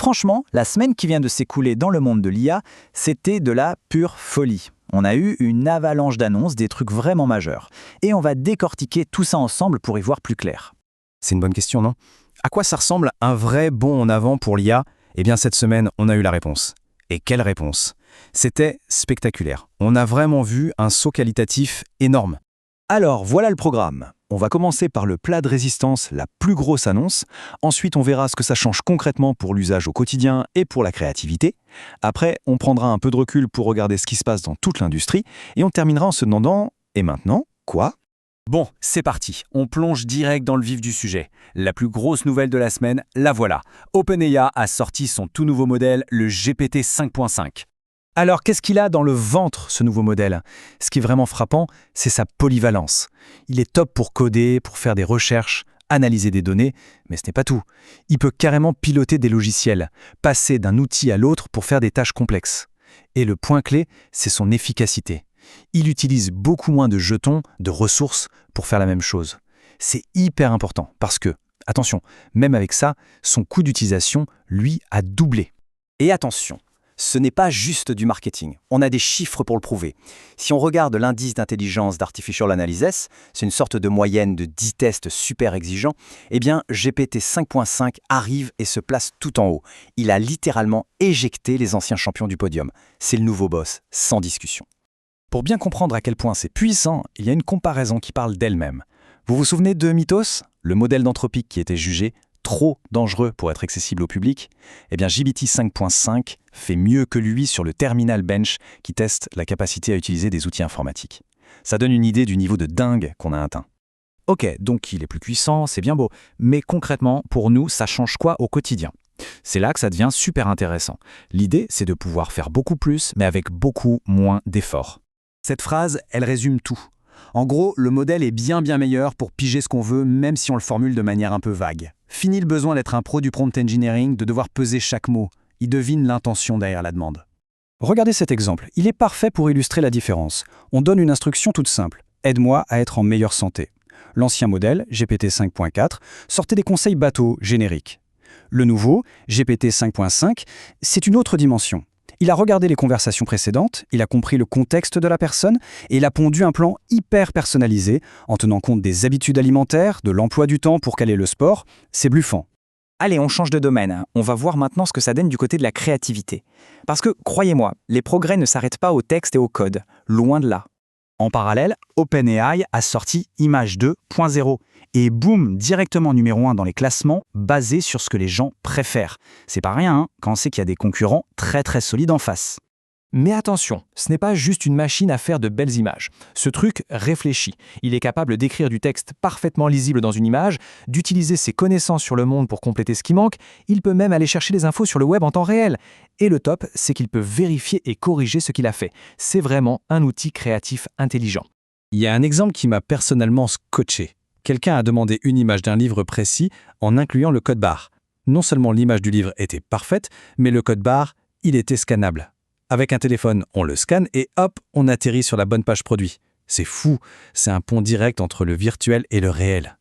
Franchement, la semaine qui vient de s'écouler dans le monde de l'IA, c'était de la pure folie. On a eu une avalanche d'annonces, des trucs vraiment majeurs. Et on va décortiquer tout ça ensemble pour y voir plus clair. C'est une bonne question, non? À quoi ça ressemble un vrai bond en avant pour l'IA? Eh bien, cette semaine, on a eu la réponse. Et quelle réponse? C'était spectaculaire. On a vraiment vu un saut qualitatif énorme. Alors, voilà le programme. On va commencer par le plat de résistance, la plus grosse annonce. Ensuite, on verra ce que ça change concrètement pour l'usage au quotidien et pour la créativité. Après, on prendra un peu de recul pour regarder ce qui se passe dans toute l'industrie. Et on terminera en se demandant « Et maintenant, quoi ?» Bon, c'est parti. On plonge direct dans le vif du sujet. La plus grosse nouvelle de la semaine, la voilà. OpenAI a sorti son tout nouveau modèle, le GPT 5.5. Alors, qu'est-ce qu'il a dans le ventre, ce nouveau modèle? Ce qui est vraiment frappant, c'est sa polyvalence. Il est top pour coder, pour faire des recherches, analyser des données, mais ce n'est pas tout. Il peut carrément piloter des logiciels, passer d'un outil à l'autre pour faire des tâches complexes. Et le point clé, c'est son efficacité. Il utilise beaucoup moins de jetons, de ressources pour faire la même chose. C'est hyper important parce que, attention, même avec ça, son coût d'utilisation, lui, a doublé. Et attention, ce n'est pas juste du marketing. On a des chiffres pour le prouver. Si on regarde l'indice d'intelligence d'Artificial Analysis, c'est une sorte de moyenne de 10 tests super exigeants, eh bien GPT 5.5 arrive et se place tout en haut. Il a littéralement éjecté les anciens champions du podium. C'est le nouveau boss, sans discussion. Pour bien comprendre à quel point c'est puissant, il y a une comparaison qui parle d'elle-même. Vous vous souvenez de Mythos, le modèle d'Anthropic qui était jugé trop dangereux pour être accessible au public? Eh bien, GPT 5.5 fait mieux que lui sur le Terminal Bench qui teste la capacité à utiliser des outils informatiques. Ça donne une idée du niveau de dingue qu'on a atteint. Ok, donc il est plus puissant, c'est bien beau, mais concrètement, pour nous, ça change quoi au quotidien? C'est là que ça devient super intéressant. L'idée, c'est de pouvoir faire beaucoup plus, mais avec beaucoup moins d'efforts. Cette phrase, elle résume tout. En gros, le modèle est bien meilleur pour piger ce qu'on veut, même si on le formule de manière un peu vague. Fini le besoin d'être un pro du prompt engineering, de devoir peser chaque mot. Il devine l'intention derrière la demande. Regardez cet exemple, il est parfait pour illustrer la différence. On donne une instruction toute simple. Aide-moi à être en meilleure santé. L'ancien modèle, GPT 5.4, sortait des conseils bateaux, génériques. Le nouveau, GPT 5.5, c'est une autre dimension. Il a regardé les conversations précédentes, il a compris le contexte de la personne et il a pondu un plan hyper personnalisé en tenant compte des habitudes alimentaires, de l'emploi du temps pour caler le sport. C'est bluffant. Allez, on change de domaine. On va voir maintenant ce que ça donne du côté de la créativité. Parce que, croyez-moi, les progrès ne s'arrêtent pas au texte et au code. Loin de là. En parallèle, OpenAI a sorti Image 2.0 et boum, directement numéro 1 dans les classements basés sur ce que les gens préfèrent. C'est pas rien, quand on sait qu'il y a des concurrents très solides en face. Mais attention, ce n'est pas juste une machine à faire de belles images. Ce truc réfléchit. Il est capable d'écrire du texte parfaitement lisible dans une image, d'utiliser ses connaissances sur le monde pour compléter ce qui manque. Il peut même aller chercher des infos sur le web en temps réel. Et le top, c'est qu'il peut vérifier et corriger ce qu'il a fait. C'est vraiment un outil créatif intelligent. Il y a un exemple qui m'a personnellement scotché. Quelqu'un a demandé une image d'un livre précis en incluant le code barre. Non seulement l'image du livre était parfaite, mais le code barre, il était scannable. Avec un téléphone, on le scanne et hop, on atterrit sur la bonne page produit. C'est fou, c'est un pont direct entre le virtuel et le réel.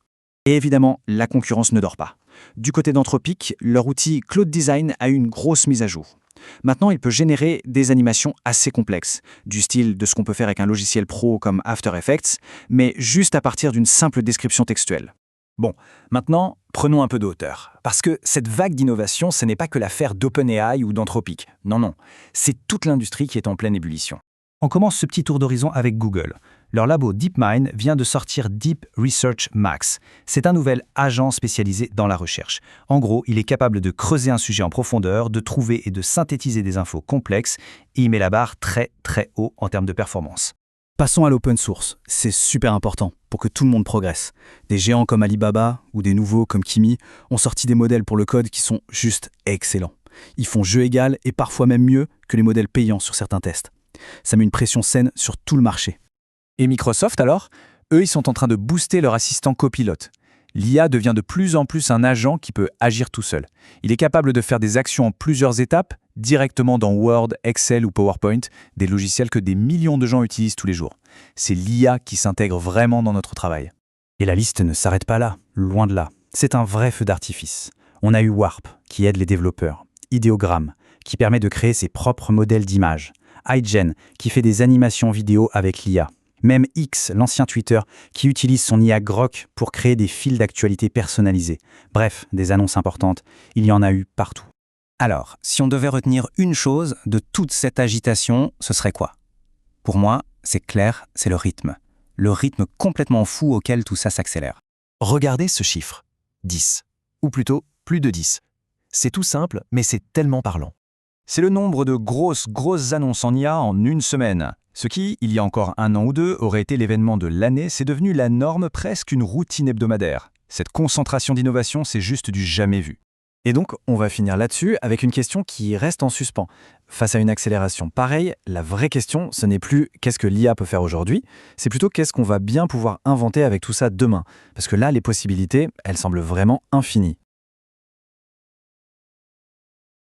Et évidemment, la concurrence ne dort pas. Du côté d'Anthropic, leur outil Cloud Design a eu une grosse mise à jour. Maintenant, il peut générer des animations assez complexes, du style de ce qu'on peut faire avec un logiciel pro comme After Effects, mais juste à partir d'une simple description textuelle. Bon, maintenant, prenons un peu de hauteur. Parce que cette vague d'innovation, ce n'est pas que l'affaire d'OpenAI ou d'Anthropic. Non, c'est toute l'industrie qui est en pleine ébullition. On commence ce petit tour d'horizon avec Google. Leur labo DeepMind vient de sortir Deep Research Max. C'est un nouvel agent spécialisé dans la recherche. En gros, il est capable de creuser un sujet en profondeur, de trouver et de synthétiser des infos complexes, et il met la barre très haut en termes de performance. Passons à l'open source, c'est super important pour que tout le monde progresse. Des géants comme Alibaba ou des nouveaux comme Kimi ont sorti des modèles pour le code qui sont juste excellents. Ils font jeu égal et parfois même mieux que les modèles payants sur certains tests. Ça met une pression saine sur tout le marché. Et Microsoft alors? Eux, ils sont en train de booster leur assistant Copilot. L'IA devient de plus en plus un agent qui peut agir tout seul. Il est capable de faire des actions en plusieurs étapes, directement dans Word, Excel ou PowerPoint, des logiciels que des millions de gens utilisent tous les jours. C'est l'IA qui s'intègre vraiment dans notre travail. Et la liste ne s'arrête pas là, loin de là. C'est un vrai feu d'artifice. On a eu Warp, qui aide les développeurs. Ideogram, qui permet de créer ses propres modèles d'images. iGen, qui fait des animations vidéo avec l'IA. Même X, l'ancien Twitter, qui utilise son IA Grok pour créer des fils d'actualité personnalisés. Bref, des annonces importantes, il y en a eu partout. Alors, si on devait retenir une chose de toute cette agitation, ce serait quoi? Pour moi, c'est clair, c'est le rythme. Le rythme complètement fou auquel tout ça s'accélère. Regardez ce chiffre. 10. Ou plutôt, plus de 10. C'est tout simple, mais c'est tellement parlant. C'est le nombre de grosses annonces en IA en une semaine. Ce qui, il y a encore 1 an ou 2, aurait été l'événement de l'année, c'est devenu la norme, presque une routine hebdomadaire. Cette concentration d'innovation, c'est juste du jamais vu. Et donc, on va finir là-dessus avec une question qui reste en suspens. Face à une accélération pareille, la vraie question, ce n'est plus qu'est-ce que l'IA peut faire aujourd'hui, c'est plutôt qu'est-ce qu'on va bien pouvoir inventer avec tout ça demain. Parce que là, les possibilités, elles semblent vraiment infinies.